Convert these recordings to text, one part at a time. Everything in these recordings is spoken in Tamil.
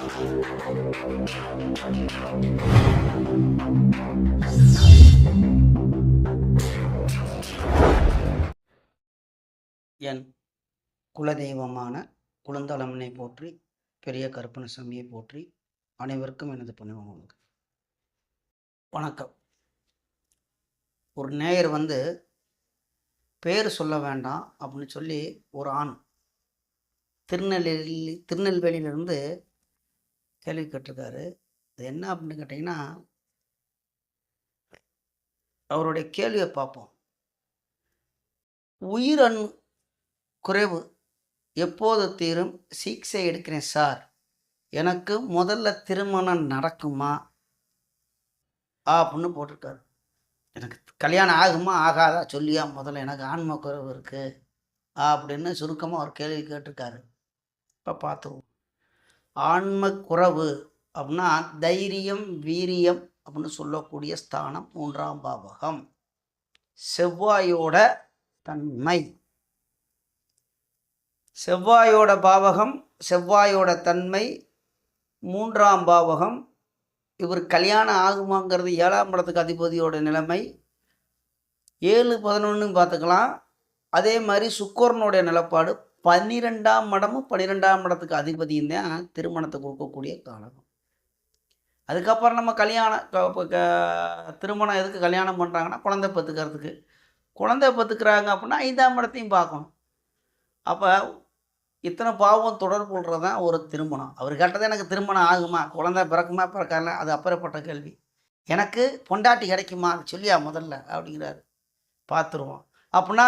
என் குலதெய்வமான குளந்தளமனை போற்றி, பெரிய கருப்பணசாமியை போற்றி, அனைவருக்கும் எனது பணிவான வணக்கம். ஒரு நேயர் பேர் சொல்ல வேண்டாம் அப்படின்னு சொல்லி ஒரு ஆண் திருநெல்வேலியிலிருந்து கேள்வி கேட்டிருக்காரு. அது என்ன அப்படின்னு கேட்டிங்கன்னா, அவருடைய கேள்வியை பார்ப்போம். உயிரணு குறைவு எப்போது தீரும்? சிகிச்சை எடுக்கிறேன் சார். எனக்கு முதல்ல திருமணம் நடக்குமா அப்படின்னு போட்டிருக்காரு. எனக்கு கல்யாணம் ஆகுமா ஆகாதா சொல்லியா முதல்ல, எனக்கு ஆன்ம குறைவு இருக்குது அப்படின்னு சுருக்கமாக ஒரு கேள்வி கேட்டிருக்காரு. இப்போ பார்த்துருவோம். ஆன்ம குறைவு அப்படின்னா தைரியம் வீரியம் அப்படின்னு சொல்லக்கூடிய ஸ்தானம் 3ஆம் பாவகம். செவ்வாயோட தன்மை, செவ்வாயோட பாவகம், செவ்வாயோட தன்மை 3ஆம் பாவகம். இவர் கல்யாணம் ஆகுமாங்கிறது 7ஆம் இடத்துக்கு அதிபதியோட நிலைமை. 7-11 பார்த்துக்கலாம். அதே மாதிரி சுக்கிரனுடைய நிலப்பாடு 12ஆம் இடமும் 12ஆம் இடத்துக்கு அதிபதியும் தான் திருமணத்தை கொடுக்கக்கூடிய காலம். அதுக்கப்புறம் நம்ம திருமணம் எதுக்கு கல்யாணம் பண்ணுறாங்கன்னா குழந்தை பெற்றுக்கிறதுக்கு. குழந்தை பெற்றுக்கிறாங்க அப்படின்னா 5ஆம் இடத்தையும் பார்க்கணும். அப்போ இத்தனை பாவம் தொடர்பு கொள்கிறது தான் ஒரு திருமணம். அவர் கேட்டது எனக்கு திருமணம் ஆகுமா, குழந்தை பிறக்குமா பிறக்கல, அது அப்புறப்பட்ட கேள்வி. எனக்கு பொண்டாட்டி கிடைக்குமா அது சொல்லியா முதல்ல அப்படிங்கிறாரு. பார்த்துருவோம். அப்படின்னா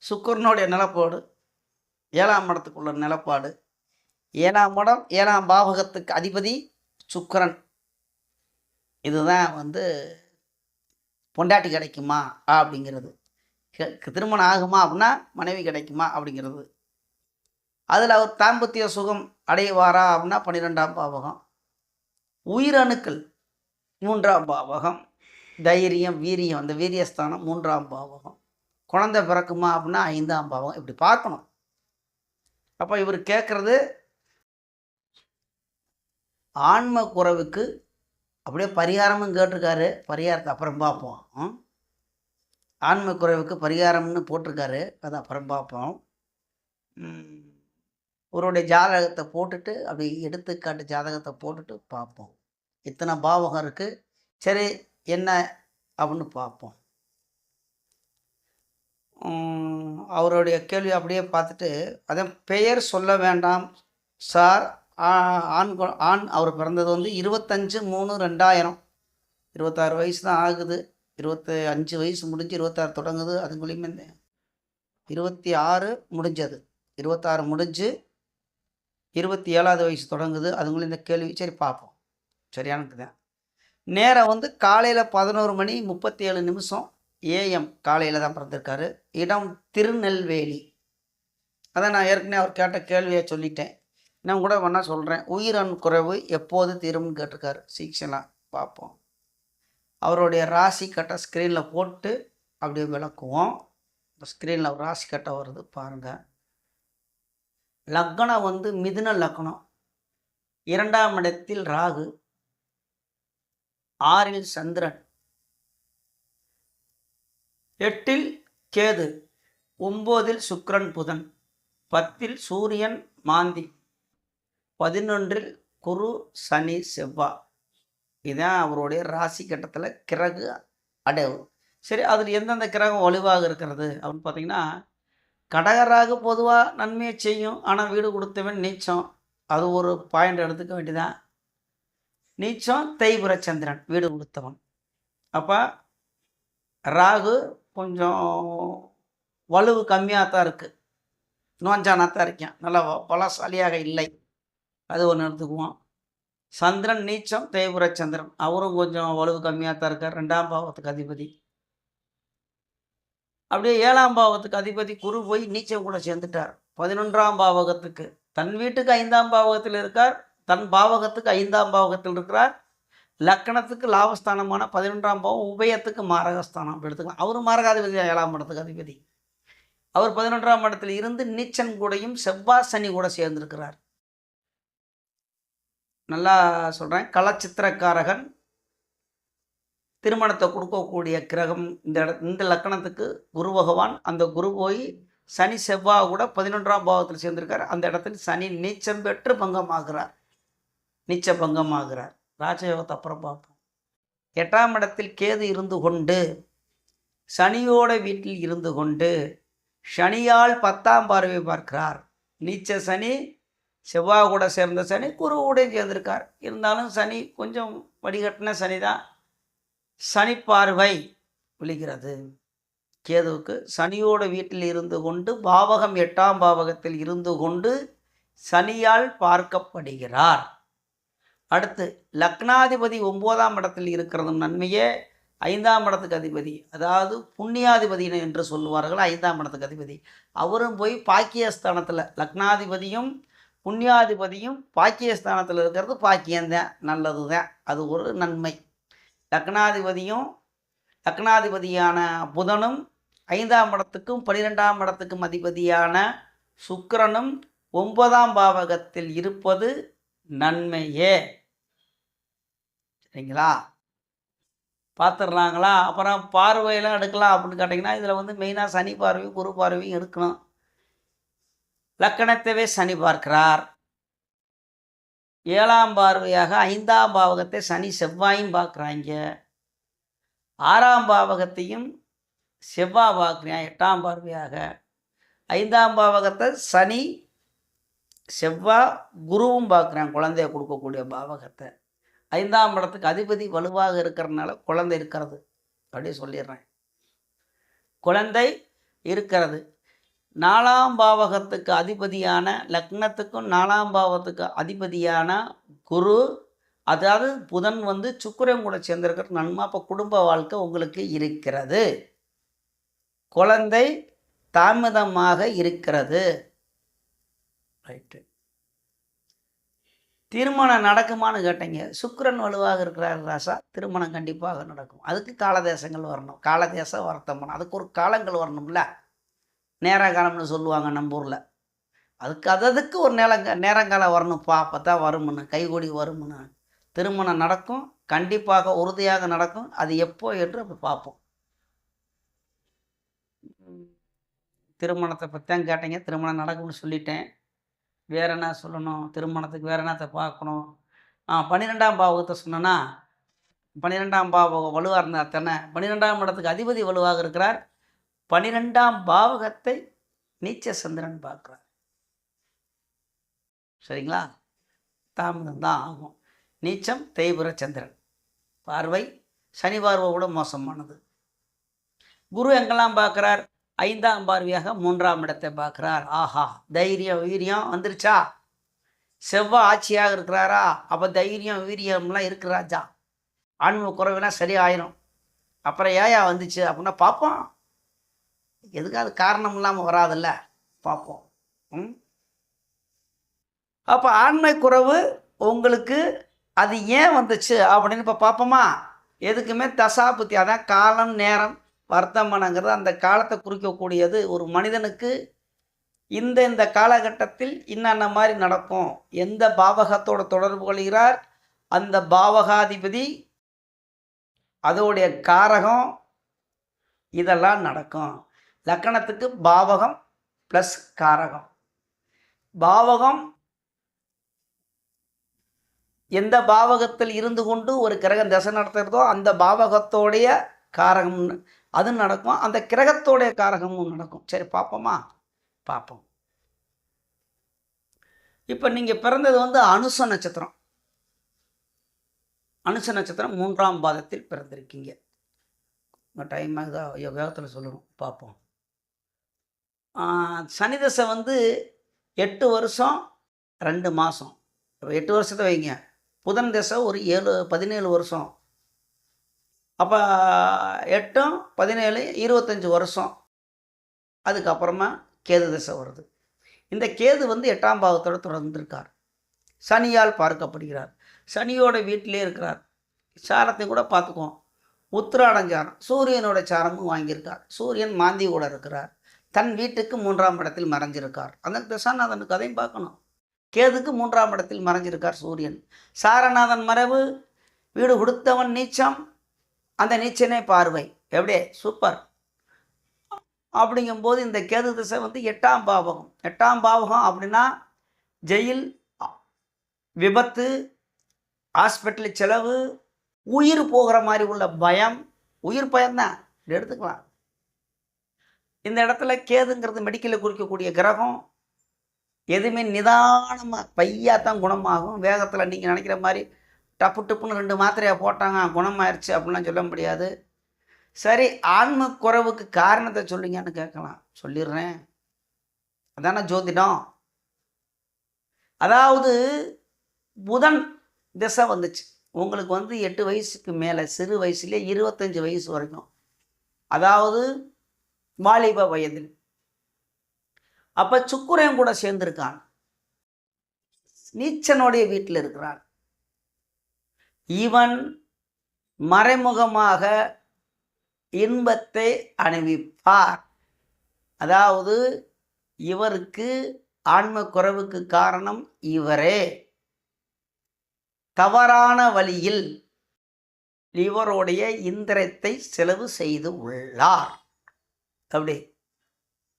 சுக்கிரனுடைய நிலப்பாடு 7ஆம் இடத்துக்குள்ள நிலப்பாடு. 7ஆம் இடம் 7ஆம் பாவகத்துக்கு அதிபதி சுக்கிரன். இதுதான் பொண்டாட்டி கிடைக்குமா அப்படிங்கிறது. திருமணம் ஆகுமா அப்படின்னா மனைவி கிடைக்குமா அப்படிங்கிறது. அதில் அவர் தாம்பத்திய சுகம் அடைவாரா அப்படின்னா 12ஆம் பாவகம். உயிரணுக்கள் 3ஆம் பாவகம். தைரியம் வீரியம், அந்த வீரியஸ்தானம் 3ஆம் பாவகம். குழந்தை பிறக்குமா அப்படின்னா 5ஆம் பாவகம். இப்படி பார்க்கணும். அப்போ இவர் கேட்குறது ஆன்ம குறைவுக்கு அப்படியே பரிகாரமும் கேட்டிருக்காரு. பரிகாரத்தை அப்புறம் பார்ப்போம். ஆன்ம குறைவுக்கு பரிகாரம்னு போட்டிருக்காரு, அதை அப்புறம் பார்ப்போம். ஒருவருடைய ஜாதகத்தை போட்டுட்டு அப்படி எடுத்துக்காட்டு ஜாதகத்தை போட்டுட்டு பார்ப்போம். இத்தனை பாவகம் இருக்குது, சரி என்ன அப்படின்னு பார்ப்போம். அவருடைய கேள்வி அப்படியே பார்த்துட்டு, அதே பெயர் சொல்ல வேண்டாம் சார். ஆண் அவர் பிறந்தது 25/3/2000. 26 வயசு தான் ஆகுது. 25 வயசு முடிஞ்சு 26 தொடங்குது. அதுக்குள்ளேயுமே 26 முடிஞ்சது. 26 முடிஞ்சு 27ஆவது வயசு தொடங்குது. அதுங்களும் இந்த கேள்வி சரி பார்ப்போம். சரியானது தான். நேரம் காலையில் 11:37 AM காலையில் தான் பிறந்திருக்காரு. இடம் திருநெல்வேலி. அதான் நான் ஏற்கனவே அவர் கேட்ட கேள்வியை சொல்லிட்டேன். நான் கூட வேணா சொல்கிறேன். உயிரணு குறைவு எப்போது தீரும்னு கேட்டிருக்காரு. சிகிச்சைலாம் பார்ப்போம். அவருடைய ராசி கட்டை ஸ்க்ரீனில் போட்டு அப்படியே விளக்குவோம். ஸ்க்ரீனில் ராசி கட்டை வருது பாருங்கள். லக்னம் மிதுன லக்னம். 2ஆம் இடத்தில் ராகு, 6இல் சந்திரன், 8இல் கேது, 9இல் சுக்கிரன் புதன், 10இல் சூரியன் மாந்தி, 11இல் குரு சனி செவ்வாய். இதுதான் அவருடைய ராசி கட்டத்தில் கிரகு அடைவு. சரி, அதில் எந்தெந்த கிரகம் வலுவாக இருக்கிறது அப்படின்னு பார்த்தீங்கன்னா, கடகராகு பொதுவாக நன்மையை செய்யும். ஆனால் வீடு கொடுத்தவன் நீச்சம். அது ஒரு பாயிண்ட் எடுத்துக்க வேண்டியதான். நீச்சம் தேய்பிர சந்திரன் வீடு கொடுத்தவன். அப்போ ராகு கொஞ்சம் வலுவு கம்மியாக தான் இருக்குது, நோஞ்சானாக தான் இருக்கேன், நல்லா பலசாலியாக இல்லை. அது ஒன்று எடுத்துக்குவோம். சந்திரன் நீச்சம் தேய்பிர சந்திரன், அவரும் கொஞ்சம் வலுவு கம்மியாக தான் இருக்கார். 2ஆம் பாவத்துக்கு அதிபதி. அப்படியே 7ஆம் பாவத்துக்கு அதிபதி குரு போய் நீச்சம் கூட சேர்ந்துட்டார். 11ஆம் பாவகத்துக்கு, தன் வீட்டுக்கு 5ஆம் பாவகத்தில் இருக்கார், தன் பாவகத்துக்கு 5ஆம் பாவகத்தில் இருக்கிறார். லக்கணத்துக்கு லாபஸ்தானமான 11ஆம் பாவம், உபயத்துக்கு மாரகஸ்தானம் அப்படி எடுத்துக்கலாம். அவர் மாரகாதிபதி 7ஆம் இடத்துக்கு அதிபதி. அவர் 11ஆம் இடத்தில் இருந்து நீச்சன் கூடையும் செவ்வாய் சனி கூட சேர்ந்திருக்கிறார். நல்லா சொல்கிறேன். கலச்சித்திரக்காரகன், திருமணத்தை கொடுக்கக்கூடிய கிரகம் இந்த லக்கணத்துக்கு குரு பகவான். அந்த குரு போய் சனி செவ்வாய் கூட 11ஆம் பாவத்தில் சேர்ந்திருக்கார். அந்த இடத்தில் சனி நீச்சம் பெற்று பங்கமாகிறார். நீச்ச பங்கமாகிறார். ராஜயோகத்தை அப்புறம் பார்ப்போம். 8ஆம் இடத்தில் கேது இருந்து கொண்டு, சனியோட வீட்டில் இருந்து கொண்டு, சனியால் 10ஆம் பார்வை பார்க்கிறார். நீச்ச சனி, செவ்வாய் கூட சேர்ந்த சனி, குரு கூட சேர்ந்திருக்கார். இருந்தாலும் சனி கொஞ்சம் வடிகட்டின சனி தான். சனி பார்வை விழுகிறது கேதுவுக்கு. சனியோட வீட்டில் இருந்து கொண்டு, பாவகம் 8ஆம் பாவகத்தில் இருந்து கொண்டு சனியால் பார்க்கப்படுகிறார். அடுத்து லக்னாதிபதி 9ஆம் இடத்தில் இருக்கிறது நன்மையே. 5ஆம் இடத்துக்கு அதிபதி, அதாவது புண்ணியாதிபதி என்று சொல்லுவார்கள். 5ஆம் இடத்துக்கு அதிபதி அவரும் போய் பாக்கியஸ்தானத்தில், லக்னாதிபதியும் புண்ணியாதிபதியும் பாக்கியஸ்தானத்தில் இருக்கிறது பாக்கியம்தான், நல்லது தான். அது ஒரு நன்மை. லக்னாதிபதியான புதனும் 5ஆம் இடத்துக்கும் 12ஆம் இடத்துக்கும் அதிபதியான சுக்கிரனும் 9ஆம் பாவகத்தில் இருப்பது நன்மையே. சரிங்களா? பார்த்துடுறாங்களா? அப்புறம் பார்வையெல்லாம் எடுக்கலாம் அப்படின்னு கேட்டிங்கன்னா, இதில் மெயினாக சனி பார்வையும் குரு பார்வையும் எடுக்கணும். லக்கணத்தவே சனி பார்க்கிறார். 7ஆம் பார்வையாக 5ஆம் பாவகத்தை சனி செவ்வாயும் பார்க்குறாங்க. 6ஆம் பாவகத்தையும் செவ்வாய் பார்க்குறான் 8ஆம் பார்வையாக. 5ஆம் பாவகத்தை சனி செவ்வாய் குருவும் பார்க்குறான், குழந்தைய கொடுக்கக்கூடிய பாவகத்தை. 5ஆம் இடத்துக்கு அதிபதி வலுவாக இருக்கிறதுனால குழந்தை இருக்கிறது, அப்படியே சொல்லிடுறேன். குழந்தை இருக்கிறது. 4ஆம் பாவகத்துக்கு அதிபதியான, லக்னத்துக்கும் 4ஆம் பாவத்துக்கு அதிபதியான குரு, அதாவது புதன் சுக்கிரன் கூட சேர்ந்திருக்கிற நன்மை. அப்போ குடும்ப வாழ்க்கை உங்களுக்கு இருக்கிறது. குழந்தை தாமதமாக இருக்கிறது. ரைட்டு. திருமணம் நடக்குமான்னு கேட்டீங்க. சுக்கிரன் வலுவாக இருக்கிறார் ராசா, திருமணம் கண்டிப்பாக நடக்கும். அதுக்கு காலதேசங்கள் வரணும். காலதேச வருத்தம், அதுக்கு ஒரு காலங்கள் வரணும்ல. நேர காலம்னு சொல்லுவாங்க நம்ம ஊரில். அதுக்கு ஒரு நேரங்காலம் வரணும்ப்பா, அப்போ தான் வருமுன்னு, கைகூடி வருமுன்னு. திருமணம் நடக்கும், கண்டிப்பாக உறுதியாக நடக்கும். அது எப்போ என்று அப்போ பார்ப்போம். திருமணத்தை பற்றி தான் கேட்டீங்க. திருமணம் நடக்கும்னு சொல்லிட்டேன். வேறு என்ன சொல்லணும்? திருமணத்துக்கு வேறு என்னத்தை பார்க்கணும்? 12ஆம் பாவகத்தை சொன்னேன்னா, 12ஆம் பாவகம் வலுவாக இருந்தால் தானே. 12ஆம் இடத்துக்கு அதிபதி வலுவாக இருக்கிறார். 12ஆம் பாவகத்தை நீச்ச சந்திரன் பார்க்குறார். சரிங்களா? தாமதம் தான் ஆகும். நீச்சம் தேய்புர சந்திரன் பார்வை, சனி பார்வை கூட மோசமானது. குரு எங்கெல்லாம் பார்க்குறார்? 5ஆம் பார்வையாக 3ஆம் இடத்தை பார்க்குறார். ஆஹா, தைரியம் வீரியம் வந்துருச்சா? செவ்வாய் ஆட்சியாக இருக்கிறாரா? அப்போ தைரியம் வீரியம்லாம் இருக்கிறாச்சா? ஆன்ம குறைவெல்லாம் சரியாயிரும். அப்புறம் ஏயா வந்துச்சு அப்படின்னா பார்ப்போம். எதுக்காவது காரணம் இல்லாமல் வராதில்ல, பார்ப்போம். அப்போ ஆண்மை குறைவு உங்களுக்கு அது ஏன் வந்துச்சு அப்படின்னு இப்போ பார்ப்போமா? எதுக்குமே தசாபுத்தி, அதான் காலம் நேரம் வர்த்தமானங்கிறது அந்த காலத்தை குறிக்கக்கூடியது. ஒரு மனிதனுக்கு இந்த காலகட்டத்தில் இன்னென்ன மாதிரி நடக்கும், எந்த பாவகத்தோடு தொடர்பு கொள்கிறார், அந்த பாவகாதிபதி, அதோடைய காரகம், இதெல்லாம் நடக்கும். லக்கணத்துக்கு பாவகம் ப்ளஸ் காரகம். பாவகம் எந்த பாவகத்தில் இருந்து கொண்டு ஒரு கிரகம் தசை நடத்துகிறதோ அந்த பாவகத்தோடைய காரகம் அது நடக்கும், அந்த கிரகத்தோடைய காரகமும் நடக்கும். சரி, பார்ப்போமா? பார்ப்போம். இப்போ நீங்கள் பிறந்தது அனுச நட்சத்திரம். அனுச நட்சத்திரம் 3ஆம் பாதத்தில் பிறந்திருக்கீங்க. உங்கள் டைம் யோகத்தில் சொல்லணும், பார்ப்போம். சனி தசை 8 வருஷம் 2 மாதம். 8 வருஷத்தை வைங்க. புதன் தசை ஒரு 17 வருஷம். அப்போ 8 17 25 வருஷம். அதுக்கப்புறமா கேது தசை வருது. இந்த கேது 8ஆம் பாவத்தோடு தொடர்ந்துருக்கார். சனியால் பார்க்கப்படுகிறார். சனியோட வீட்டிலே இருக்கிறார். சாரத்தையும் கூட பார்த்துக்குவோம். உத்திராடஞ்சாரம் சூரியனோட சாரமும் வாங்கியிருக்கார். சூரியன் மாந்தி கூட இருக்கிறார். தன் வீட்டுக்கு 3ஆம் இடத்தில் மறைஞ்சிருக்கார். அந்த தசாநாதனுக்கு அதையும் பார்க்கணும். கேதுக்கு 3ஆம் இடத்தில் மறைஞ்சிருக்கார் சூரியன். சாரநாதன் மறைவு, வீடு கொடுத்தவன் நீச்சம், அந்த நீச்சனே பார்வை. எப்படியே சூப்பர். அப்படிங்கும்போது இந்த கேது திசை வந்து 8ஆம் பாவகம். 8ஆம் பாவகம் அப்படின்னா ஜெயில், விபத்து, ஹாஸ்பிட்டல் செலவு, உயிர் போகிற மாதிரி உள்ள பயம். உயிர் பயம்தான் எடுத்துக்கலாம். இந்த இடத்துல கேதுங்கிறது மெடிக்கலில் குறிக்கக்கூடிய கிரகம். எதுவுமே நிதானமாக பையாத்தான் குணமாகும். வேகத்தில் நீங்கள் நினைக்கிற மாதிரி டப்பு டப்புன்னு 2 மாத்திரையை போட்டாங்க குணமாயிருச்சு அப்படின்லாம் சொல்ல முடியாது. சரி, ஆன்ம குறைவுக்கு காரணத்தை சொல்லுங்கன்னு கேட்கலாம். சொல்லிடுறேன். அதான ஜோதிடம். அதாவது புதன் திசை வந்துச்சு உங்களுக்கு வந்து 8 வயசுக்கு மேலே, சிறு வயசுலேயே 25 வயசு வரைக்கும், அதாவது வாலிப வயதில். அப்போ சுக்கிரன் கூட சேர்ந்திருக்கான், நீச்சனுடைய வீட்டில் இருக்கிறான். இவன் மறைமுகமாக இன்பத்தை அனுபவிப்பார். அதாவது இவருக்கு ஆன்ம குறைவுக்கு காரணம் இவரே. தவறான வழியில் இவருடைய இந்திரத்தை செலவு செய்து உள்ளார். அப்படி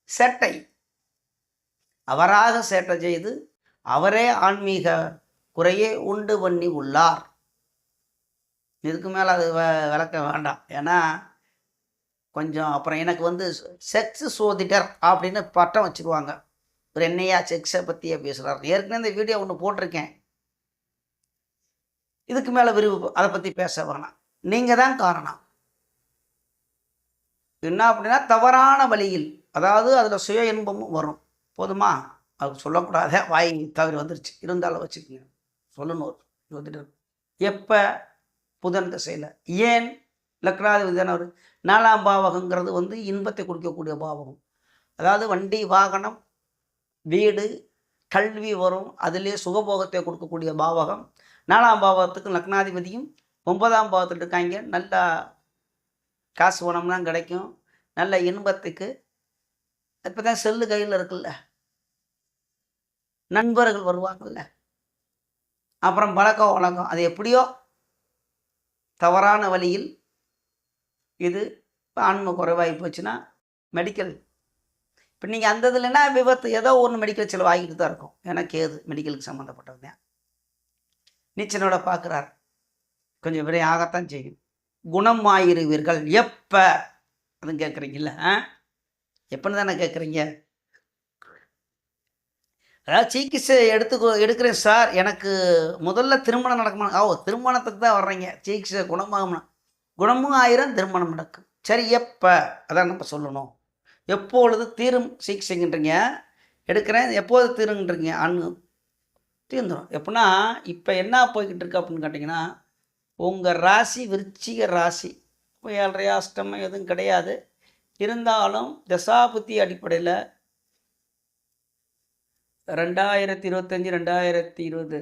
சேட்டை, அவராக சேட்டை செய்து அவரே ஆன்மீக குறையை உண்டு பண்ணி உள்ளார். இதுக்கு மேலே அது விளக்க வேண்டாம். ஏன்னா கொஞ்சம் அப்புறம் எனக்கு வந்து செக்ஸ் சோதிடர் அப்படின்னு பட்டம் வச்சுக்குவாங்க. ஒரு என்னையா செக்ஸை பற்றியே பேசுகிறார். ஏற்கனவே இந்த வீடியோ ஒன்று போட்டிருக்கேன். இதுக்கு மேலே அதை பற்றி பேச வேணாம். நீங்கள் தான் காரணம். என்ன அப்படின்னா தவறான வழியில், அதாவது அதில் சுய இன்பமும் வரும். போதுமா? அது சொல்லக்கூடாத, வாய் தவறி வந்துருச்சு, இருந்தாலும் வச்சுக்கோங்க. சொல்லணும் ஜோதிடர். எப்போ? புதன் திசையில். ஏன்? லக்னாதிபதி தானே அவர். 4ஆம் பாவகங்கிறது வந்து இன்பத்தை கொடுக்கக்கூடிய பாவகம். அதாவது வண்டி, வாகனம், வீடு, கல்வி வரும். அதிலே சுகபோகத்தை கொடுக்கக்கூடிய பாவகம். 4ஆம் பாவகத்துக்கு லக்னாதிபதியும் 9ஆம் பாவத்தில் இருக்காங்க. நல்லா காசு பணம்லாம் கிடைக்கும். நல்ல இன்பத்துக்கு. இப்போ தான் செல்லு கையில் இருக்குல்ல, நண்பர்கள் வருவாங்கள்ல, அப்புறம் பழக்கம் வழக்கம். அது எப்படியோ தவறான வழியில் இது ஆன்ம குறைவாகி போச்சுன்னா மெடிக்கல். இப்போ நீங்கள் அந்த இதுலன்னா விபத்து ஏதோ ஒன்று மெடிக்கல் செலவு ஆகிட்டு தான் இருக்கும். ஏன்னா கேது மெடிக்கலுக்கு சம்மந்தப்பட்டது தான். நீச்சனோட பார்க்குறார், கொஞ்சம் விரை ஆகத்தான் செய்யும். குணம் ஆயிருவீர்கள். எப்போ? அதுவும் கேட்குறீங்கள? எப்போன்னு தானே கேட்குறீங்க. அதாவது சிகிச்சை எடுக்கிறேன் சார், எனக்கு முதல்ல திருமணம் நடக்குமா? திருமணத்துக்கு தான் வர்றீங்க. சிகிச்சை குணமாகணும், குணமும் ஆயிரம், திருமணம் நடக்கும். சரி, எப்போ? அதான் நம்ம சொல்லணும். எப்பொழுது தீரும் சிகிச்சைங்கன்றீங்க, எடுக்கிறேன் எப்போது தீருங்கன்றீங்க. தீர்ந்துடும். எப்படின்னா இப்போ என்ன போய்கிட்டு இருக்கு அப்படின்னு கேட்டிங்கன்னா, உங்கள் ராசி விருச்சிக ராசி. இப்போ 7.5 அஷ்டமம் எதுவும் கிடையாது. இருந்தாலும் தசாபுத்தி அடிப்படையில் 2025 2020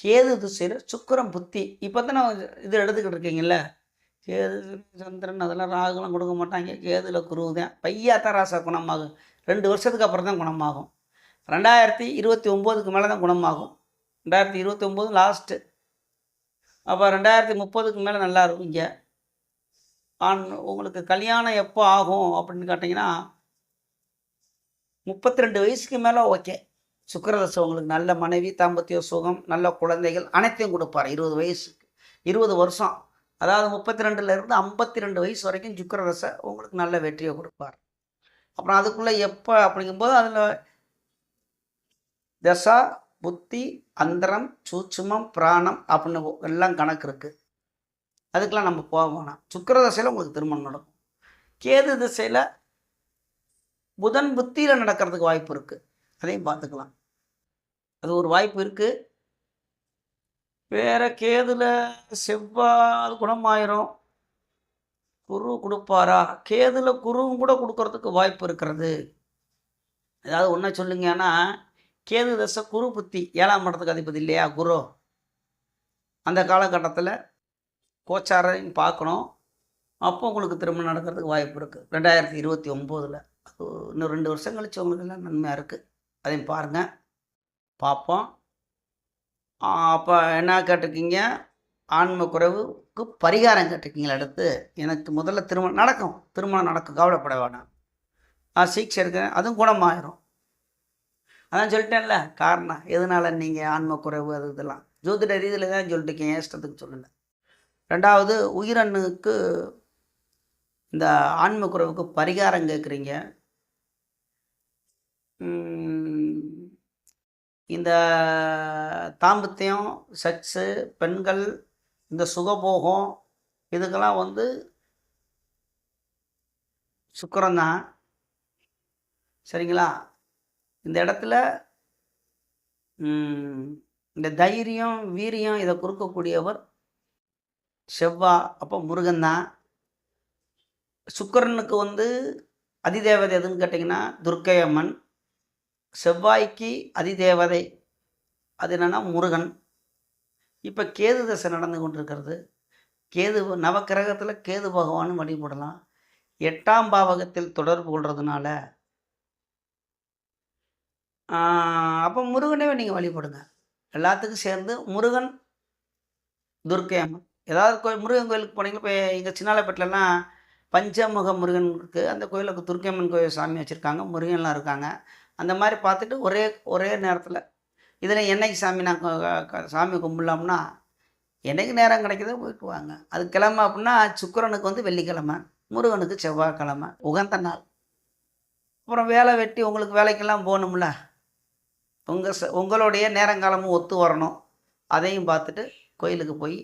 கேது திசையில் சுக்கிரன் புத்தி. இப்போ தான் நான் இது எடுத்துக்கிட்டு இருக்கீங்கல்ல, கேது சந்திரன் அதெல்லாம் ராகுலாம் கொடுக்க மாட்டாங்க. கேதுல குரு தான். பையாத்தான் ராசா குணமாகும். 2 வருஷத்துக்கு அப்புறம் தான் குணமாகும். 2029க்கு மேலே தான் குணமாகும். 2029 லாஸ்ட்டு. அப்போ 2030க்கு மேலே நல்லா இருக்குங்க. உங்களுக்கு கல்யாணம் எப்போ ஆகும் அப்படின்னு கேட்டிங்கன்னா 32 வயசுக்கு மேலே ஓகே. சுக்கிரதசை உங்களுக்கு நல்ல மனைவி, தாம்பத்திய சுகம், நல்ல குழந்தைகள் அனைத்தையும் கொடுப்பார். 20 வயசுக்கு 20 வருஷம், அதாவது 32லேருந்து 52 வயசு வரைக்கும் சுக்கிரதசை உங்களுக்கு நல்ல வெற்றியை கொடுப்பார். அப்புறம் அதுக்குள்ளே எப்போ அப்படிங்கும்போது அதில் தசா புத்தி அந்தரம் சூட்சுமம் பிராணம் அப்படின்னு எல்லாம் கணக்கு இருக்குது. அதுக்கெலாம் நம்ம போக வேணாம். சுக்கிரதசையில் உங்களுக்கு திருமணம் நடக்கும். கேது திசையில் புதன் புத்தியில் நடக்கிறதுக்கு வாய்ப்பு இருக்குது. அதையும் பார்த்துக்கலாம். அது ஒரு வாய்ப்பு இருக்குது. வேறு கேதுல செவ்வாய் குணமாயிரும். குரு கொடுப்பாரா? கேதுல குருவும் கூட கொடுக்கறதுக்கு வாய்ப்பு இருக்கிறது. ஏதாவது ஒன்றை சொல்லுங்கன்னா, கேது தசை குரு புத்தி 7ஆம் இடத்துக்கு அதிபதி இல்லையா குரு. அந்த காலகட்டத்தில் கோச்சாரையும் பார்க்கணும். அப்போ உங்களுக்கு திருமணம் நடக்கிறதுக்கு வாய்ப்பு இருக்குது 2029. அது இன்னும் 2 வருஷம் கழிச்சு உங்களுக்கு எல்லாம் நன்மையாக இருக்குது. அதையும் பாருங்கள், பார்ப்போம். அப்போ என்ன கேட்டிருக்கீங்க? ஆன்ம குறைவுக்கு பரிகாரம் கேட்டிருக்கீங்களா அடுத்து? எனக்கு முதல்ல திருமணம் நடக்கும். திருமணம் நடக்கும். கவலைப்பட வேணாம். நான் சிகிச்சை எடுக்கிறேன். அதுவும் குணமாயிரும். அதான் சொல்லிட்டேன்ல காரணம். எதனால நீங்க ஆன்ம குறைவு அது இதெல்லாம். ஜோதிட ரீதியில தான் சொல்லிட்டுருக்கேன். என் இஷ்டத்துக்கு சொல்லல. 2வது உயிரணுக்கு இந்த ஆன்ம குறைவுக்கு பரிகாரம் கேட்குறீங்க. இந்த தாம்பத்தியம், செக்ஸு, பெண்கள், இந்த சுகபோகம் இதுக்கெல்லாம் வந்து சுக்கிரன் தான். சரிங்களா? இந்த இடத்துல இந்த தைரியம், வீரியம் இதை கொடுக்கக்கூடியவர் செவ்வாய். அப்போ முருகன் தான். சுக்கிரனுக்கு வந்து அதிதேவதை எதுன்னு கேட்டிங்கன்னா துர்க்கை அம்மன். செவ்வாய்க்கு அதிதேவதை அது என்னென்னா முருகன். இப்போ கேது தசை நடந்து கொண்டிருக்கிறது. கேது நவக்கிரகத்தில் கேது பகவானும் வழிபடலாம். 8ஆம் பாவகத்தில் தொடர்பு கொள்றதுனால அப்போ முருகனவே நீங்கள் வழிபடுங்க. எல்லாத்துக்கும் சேர்ந்து முருகன், துர்க்கை அம்மன். ஏதாவது முருகன் கோயிலுக்கு போனீங்கன்னா, இப்போ எங்கள் சின்னாலப்பேட்டிலலாம் பஞ்சமுக முருகன் இருக்குது. அந்த கோயிலுக்கு துர்க்கை அம்மன் கோயில் சாமி வச்சுருக்காங்க. முருகன்லாம் இருக்காங்க. அந்த மாதிரி பார்த்துட்டு ஒரே நேரத்தில் இதில் என்னைக்கு சாமி நான் சாமி கும்பிடலாம்னா, என்னைக்கு நேரம் கிடைக்குதோ போயிட்டு வாங்க. அது கிழமை அப்படின்னா சுக்கிரனுக்கு வந்து வெள்ளிக்கிழமை, முருகனுக்கு செவ்வாய்க்கிழமை உகந்த நாள். அப்புறம் வேலை வெட்டி உங்களுக்கு வேலைக்கெல்லாம் போகணும்ல, உங்களுடைய நேரங்காலமும் ஒத்து வரணும். அதையும் பார்த்துட்டு கோயிலுக்கு போய்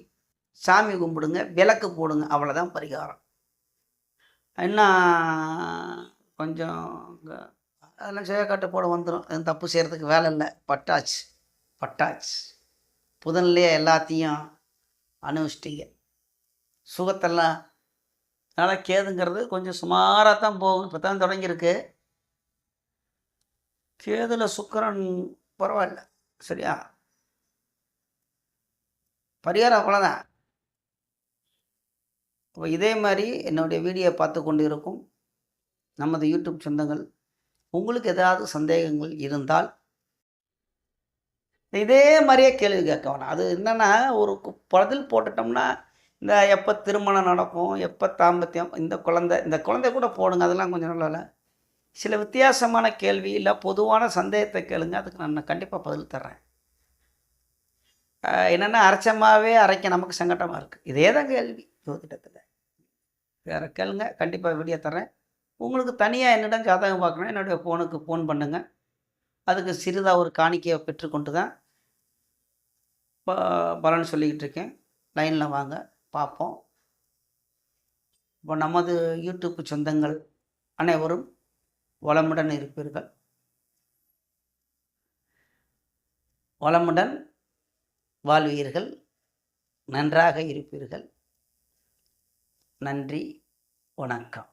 சாமி கும்பிடுங்க, விளக்கு போடுங்க. அவ்வளோதான் பரிகாரம். இன்னும் கொஞ்சம் அதெல்லாம் செய்யக்காட்டு போட வந்துடும். எதுவும் தப்பு செய்கிறதுக்கு வேலை இல்லை. பட்டாச்சு. புதன்லேயே எல்லாத்தையும் அனுபவிச்சிட்டிங்க. சுகத்தெல்லாம் அதனால் கேதுங்கிறது கொஞ்சம் சுமாராக தான் போகும். இப்போ தான் தொடங்கியிருக்கு. கேதுல சுக்கிரன் பரவாயில்ல. சரியா? பரிகாரம் அவ்வளோதான். இப்போ இதே மாதிரி என்னுடைய வீடியோ பார்த்து கொண்டு இருக்கும் நமது யூடியூப் சொந்தங்கள், உங்களுக்கு ஏதாவது சந்தேகங்கள் இருந்தால் இதே மாதிரியே கேள்வி கேட்க வேணாம். அது என்னென்னா ஒரு பதில் போட்டுட்டோம்னா இந்த எப்போ திருமணம் நடக்கும், எப்போ தாம்பத்தியம், இந்த குழந்தை கூட போடுங்க. அதெல்லாம் கொஞ்சம் நல்லா இல்லை. சில வித்தியாசமான கேள்வி இல்லை பொதுவான சந்தேகத்தை கேளுங்க. அதுக்கு நான் கண்டிப்பாக பதில் தர்றேன். என்னென்னா அரைச்சமாகவே அரைக்க நமக்கு சங்கடமாக இருக்குது. இதே தான் கேள்வி ஜோதிடத்தில். வேறு கேளுங்க, கண்டிப்பாக வீடியோ தர்றேன். உங்களுக்கு தனியாக என்னிடம் ஜாதகம் பார்க்கணும், என்னுடைய ஃபோனுக்கு ஃபோன் பண்ணுங்கள். அதுக்கு சிறிதாக ஒரு காணிக்கையை பெற்றுக்கொண்டு தான் பலன் சொல்லிக்கிட்டு இருக்கேன். லைனில் வாங்க பார்ப்போம். இப்போ நமது யூடியூப் சொந்தங்கள் அனைவரும் வளமுடன் இருப்பீர்கள். வளமுடன் வாழ்வீர்கள். நன்றாக இருப்பீர்கள். நன்றி. வணக்கம்.